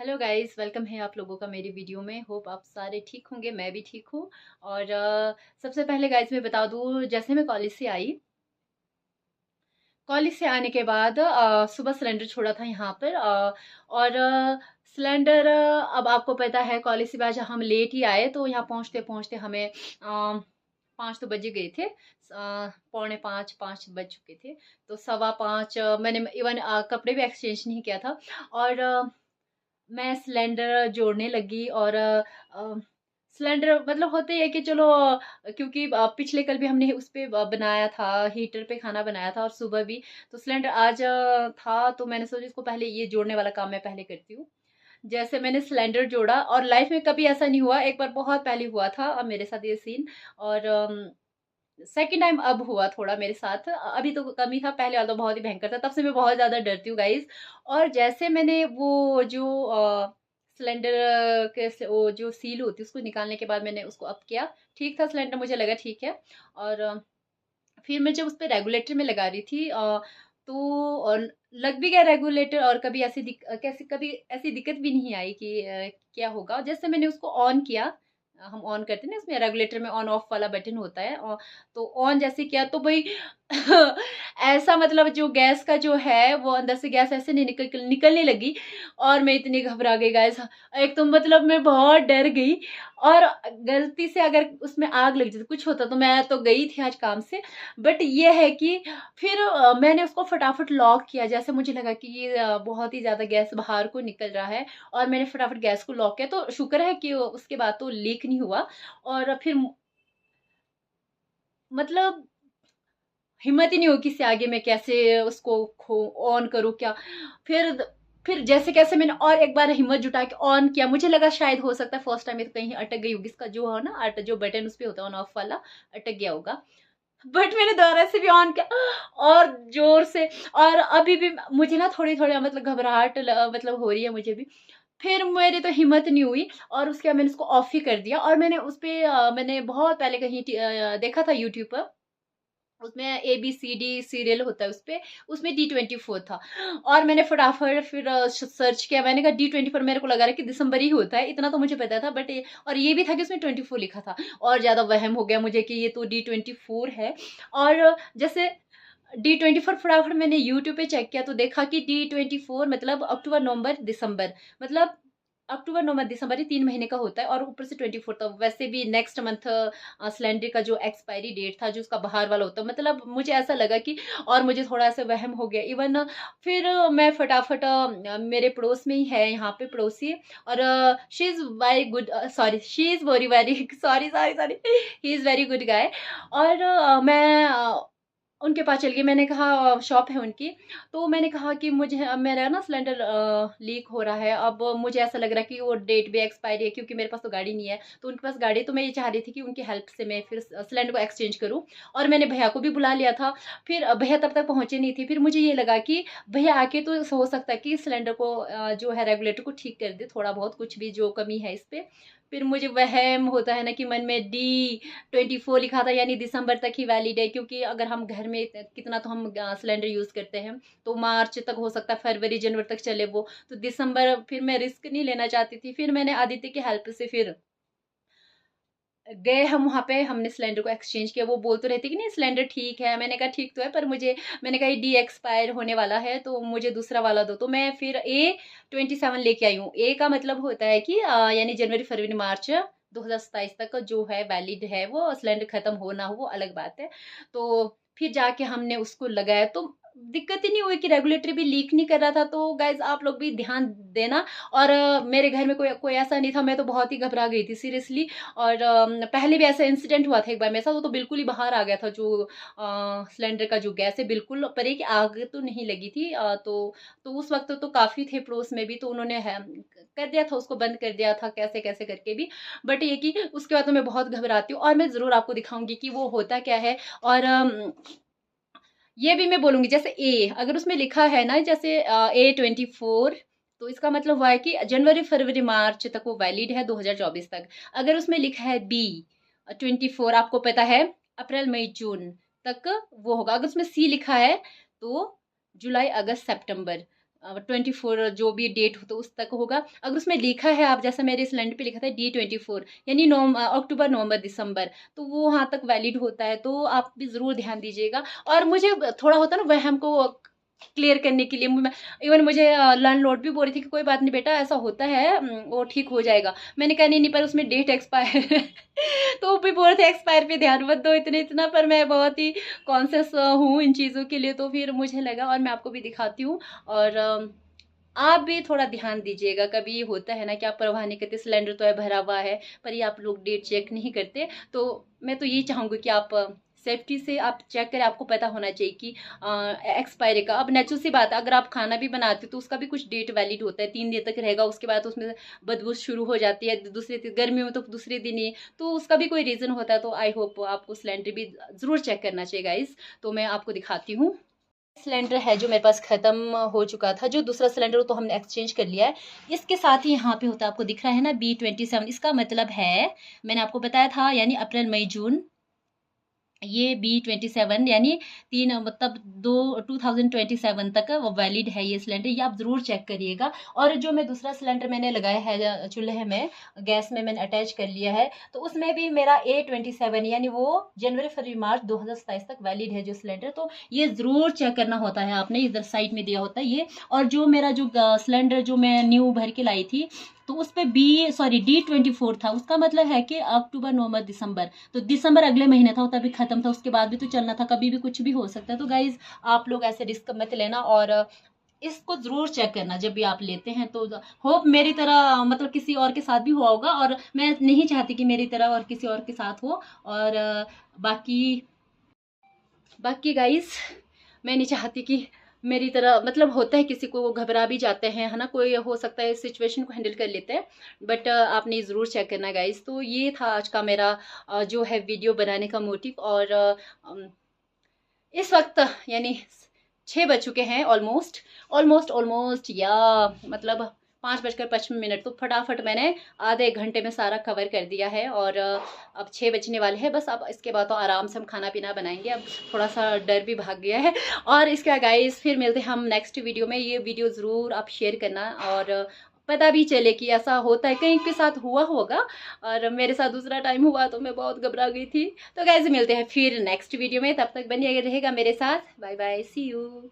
Hello guys, welcome है आप लोगों का मेरी वीडियो में। होप आप सारे ठीक होंगे, मैं भी ठीक हूँ। और सबसे पहले गाइस मैं बता दूँ, जैसे मैं कॉलेज से आने के बाद सुबह सिलेंडर छोड़ा था यहाँ पर। और सिलेंडर अब आपको पता है, कॉलेज से बाद हम लेट ही आए तो यहाँ पहुँचते पहुँचते हमें 5 तो बजे गए थे। पौने 5 बज चुके थे। तो 4:15 मैंने इवन कपड़े भी एक्सचेंज नहीं किया था। और मैं सिलेंडर जोड़ने लगी। और सिलेंडर मतलब होते ही है कि चलो, क्योंकि पिछले कल भी हमने उस पे बनाया था, हीटर पे खाना बनाया था, और सुबह भी। तो सिलेंडर आज था, तो मैंने सोचा इसको पहले ये जोड़ने वाला काम मैं पहले करती हूँ। जैसे मैंने सिलेंडर जोड़ा, और लाइफ में कभी ऐसा नहीं हुआ, एक बार बहुत पहले हुआ था अब मेरे साथ ये सीन। और सेकंड टाइम अब हुआ थोड़ा मेरे साथ। अभी तो कम ही था, पहले वाला तो बहुत ही भयंकर था, तब से मैं बहुत ज्यादा डरती हूँ गाइस। और जैसे मैंने वो जो सिलेंडर के वो जो सील होती है उसको निकालने के बाद मैंने उसको अप किया। ठीक था सिलेंडर, मुझे लगा ठीक है। और फिर मैं जब उस पर रेगुलेटर में लगा रही थी, तो लग भी गया रेगुलेटर, और कभी कैसे कभी ऐसी दिक्कत भी नहीं आई कि क्या होगा। जैसे मैंने उसको ऑन किया, हम ऑन करते हैं ना, इसमें रेगुलेटर में ऑन ऑफ वाला बटन होता है। और तो ऑन जैसे किया तो भाई ऐसा मतलब जो गैस का जो है वो अंदर से गैस ऐसे नहीं निकलने लगी। और मैं इतनी घबरा गई गाइस, एक तो मतलब मैं बहुत डर गई। और गलती से अगर उसमें आग लग जाती, कुछ होता, तो मैं तो गई थी आज काम से। बट ये है कि फिर मैंने उसको फटाफट लॉक किया, जैसे मुझे लगा कि ये बहुत ही ज्यादा गैस बाहर को निकल रहा है। और मैंने फटाफट गैस को लॉक किया, तो शुक्र है कि उसके बाद तो लीक नहीं हुआ। और फिर मतलब हिम्मत ही नहीं हो कि इससे आगे मैं कैसे उसको खो ऑन करूँ क्या। फिर फिर जैसे कैसे मैंने और एक बार हिम्मत जुटा के ऑन किया। मुझे लगा शायद हो सकता है फर्स्ट टाइम में तो कहीं अटक गई होगी, इसका जो है ना जो बटन उस पे होता है ऑन ऑफ वाला, अटक गया होगा। बट मैंने दोबारा से भी ऑन किया, और जोर से। और अभी भी मुझे ना थोड़ी थोड़ी मतलब घबराहट मतलब हो रही है मुझे भी। फिर मेरी तो हिम्मत नहीं हुई, और उसके बाद मैंने उसको ऑफ ही कर दिया। और मैंने उस पे मैंने बहुत पहले कहीं देखा था यूट्यूब पर, उसमें ABCD सीरियल होता है उसपे, उसमें D24 था। और मैंने फटाफट फिर सर्च किया, मैंने कहा D24, मेरे को लगा रहा कि दिसंबर ही होता है, इतना तो मुझे पता था। बट और ये भी था कि उसमें 24 लिखा था। और ज्यादा वहम हो गया मुझे कि ये तो D24 है। और जैसे D24 फटाफट मैंने यूट्यूब पे चेक किया, तो देखा कि D24 मतलब अक्टूबर नवंबर दिसंबर, मतलब अक्टूबर नवंबर दिसंबर ही 3 महीने का होता है। और ऊपर से 24, तो वैसे भी नेक्स्ट मंथ सिलेंडर का जो एक्सपायरी डेट था, जो उसका बाहर वाला होता है, मतलब मुझे ऐसा लगा कि, और मुझे थोड़ा सा वहम हो गया इवन। फिर मैं फटाफट मेरे पड़ोस में ही है यहाँ पे पड़ोसी, और she is very good, sorry she is very very sorry sorry sorry, he is very good guy. और मैं उनके पास चल गई, मैंने कहा शॉप है उनकी। तो मैंने कहा कि मुझे मेरा ना सिलेंडर लीक हो रहा है, अब मुझे ऐसा लग रहा है कि वो डेट भी एक्सपायरी है, क्योंकि मेरे पास तो गाड़ी नहीं है। तो उनके पास गाड़ी, तो मैं ये चाह रही थी कि उनकी हेल्प से मैं फिर सिलेंडर को एक्सचेंज करूं। और मैंने भैया को भी बुला लिया था। फिर भैया तब तक पहुंचे नहीं थे। फिर मुझे ये लगा कि भैया आके तो हो सकता है कि सिलेंडर को जो है रेगुलेटर को ठीक कर दे, थोड़ा बहुत कुछ भी जो कमी है इस पे। फिर मुझे वहम होता है ना कि मन में D24 लिखा था, यानी दिसंबर तक ही वैलिड है, क्योंकि अगर हम घर में कितना तो हम सिलेंडर यूज करते हैं, तो मार्च तक हो सकता है, फरवरी जनवरी तक चले वो। तो दिसंबर फिर मैं रिस्क नहीं लेना चाहती थी। फिर मैंने आदित्य की हेल्प से फिर गए हम वहां पे, हमने सिलेंडर को एक्सचेंज किया। वो बोल तो रहती कि नहीं सिलेंडर ठीक है, मैंने कहा ठीक तो है, पर मुझे, मैंने कहा डी एक्सपायर होने वाला है, तो मुझे दूसरा वाला दो। तो मैं फिर A27 लेके आई हूँ। ए का मतलब होता है कि यानी जनवरी फरवरी मार्च 2027 तक जो है वैलिड है, वो सिलेंडर खत्म हो ना हो वो अलग बात है। तो फिर जाके हमने उसको लगाया, तो दिक्कत ही नहीं हुई कि रेगुलेटर भी लीक नहीं कर रहा था। तो गाइज आप लोग भी ध्यान देना। और मेरे घर में कोई कोई ऐसा नहीं था, मैं तो बहुत ही घबरा गई थी सीरियसली। और पहले भी ऐसा इंसिडेंट हुआ था एक बार मेरे साथ, वो तो बिल्कुल ही बाहर आ गया था, जो सिलेंडर का जो गैस है बिल्कुल, पर एक आग तो नहीं लगी थी। तो उस वक्त तो काफी थे पड़ोस में भी, तो उन्होंने कर दिया था, उसको बंद कर दिया था कैसे कैसे करके भी। बट ये कि उसके बाद तो मैं बहुत घबराती हूँ, और मैं जरूर आपको दिखाऊंगी कि वो होता क्या है। और ये भी मैं बोलूंगी, जैसे ए अगर उसमें लिखा है ना, जैसे A24, तो इसका मतलब हुआ है कि जनवरी फरवरी मार्च तक वो वैलिड है, 2024 तक। अगर उसमें लिखा है B24, आपको पता है अप्रैल मई जून तक वो होगा। अगर उसमें C लिखा है तो जुलाई अगस्त सितंबर 24 जो भी डेट हो तो उस तक होगा। अगर उसमें लिखा है, आप जैसा मेरे सिलेंडर पे लिखा था D24 यानी अक्टूबर, नवंबर, दिसंबर, तो वो वहाँ तक वैलिड होता है, तो आप भी ज़रूर ध्यान दीजिएगा। और मुझे थोड़ा होता है ना वहम को क्लियर करने के लिए, इवन मुझे लैंडलॉर्ड भी बोल रही थी कि कोई बात नहीं बेटा, ऐसा होता है, वो ठीक हो जाएगा। मैंने कहा नहीं नहीं, पर उसमें डेट एक्सपायर है तो वो भी बोल रहे थे एक्सपायर पे ध्यान मत दो इतने इतना, पर मैं बहुत ही कॉन्शियस हूँ इन चीज़ों के लिए, तो फिर मुझे लगा, और मैं आपको भी दिखाती हूँ। और आप भी थोड़ा ध्यान दीजिएगा। कभी होता है ना कि आप परवाह नहीं करते, सिलेंडर तो है भरा हुआ है, पर ये आप लोग डेट चेक नहीं करते। तो मैं तो यही चाहूँगी कि आप सेफ्टी से आप चेक करें। आपको पता होना चाहिए कि एक्सपायरी का, अब नेचुरल सी बात है, अगर आप खाना भी बनाते हो तो उसका भी कुछ डेट वैलिड होता है, 3 दिन तक रहेगा, उसके बाद उसमें बदबू शुरू हो जाती है, दूसरे गर्मी में तो दूसरे दिन ही, तो उसका भी कोई रीज़न होता है। तो आई होप आपको सिलेंडर भी ज़रूर चेक करना चाहिए गाइस। तो मैं आपको दिखाती हूँ। सिलेंडर है जो मेरे पास ख़त्म हो चुका था, जो दूसरा सिलेंडर तो हमने एक्सचेंज कर लिया है। इसके साथ ही यहाँ पे होता है, आपको दिख रहा है ना B27, इसका मतलब है, मैंने आपको बताया था, यानी अप्रैल, मई, जून, ये B27 यानी तीन, मतलब 2027 तक वो वैलिड है ये सिलेंडर, ये आप ज़रूर चेक करिएगा। और जो मैं दूसरा सिलेंडर मैंने लगाया है चूल्हे में, गैस में मैंने अटैच कर लिया है, तो उसमें भी मेरा A27 यानी वो जनवरी, फरवरी, मार्च 2027 तक वैलिड है जो सिलेंडर, तो ये ज़रूर चेक करना होता है आपने, इधर साइड में दिया होता है ये। और जो मेरा जो सिलेंडर जो मैं न्यू भर के लाई थी, तो उस पर D24 था, उसका मतलब है कि अक्टूबर, नवंबर, दिसंबर, तो दिसंबर अगले महीने था, तभी खत्म था, उसके बाद भी तो चलना था, कभी भी कुछ भी हो सकता है। तो गाइज आप लोग ऐसे रिस्क मत लेना, और इसको जरूर चेक करना जब भी आप लेते हैं। तो होप मेरी तरह मतलब किसी और के साथ भी हुआ होगा, और मैं नहीं चाहती कि मेरी तरह और किसी और के साथ हो। और बाकी बाकी गाइस, मैं नहीं चाहती कि मेरी तरह, मतलब होता है किसी को वो घबरा भी जाते हैं, है ना, कोई हो सकता है सिचुएशन को हैंडल कर लेते हैं, बट आपने ज़रूर चेक करना गाइस। तो ये था आज का मेरा जो है वीडियो बनाने का मोटिव। और इस वक्त यानी 6 बज चुके हैं, ऑलमोस्ट ऑलमोस्ट ऑलमोस्ट, या मतलब 5:55, तो फटाफट मैंने आधे 1 घंटे में सारा कवर कर दिया है। और अब 6 बजने वाले हैं बस, अब इसके बाद तो आराम से हम खाना पीना बनाएंगे। अब थोड़ा सा डर भी भाग गया है। और इसका गाइस फिर मिलते हैं हम नेक्स्ट वीडियो में। ये वीडियो ज़रूर आप शेयर करना, और पता भी चले कि ऐसा होता है, कहीं के साथ हुआ होगा, और मेरे साथ दूसरा टाइम हुआ तो मैं बहुत घबरा गई थी। तो गाइस मिलते हैं फिर नेक्स्ट वीडियो में, तब तक बनिए रहेगा मेरे साथ। Bye bye, see you.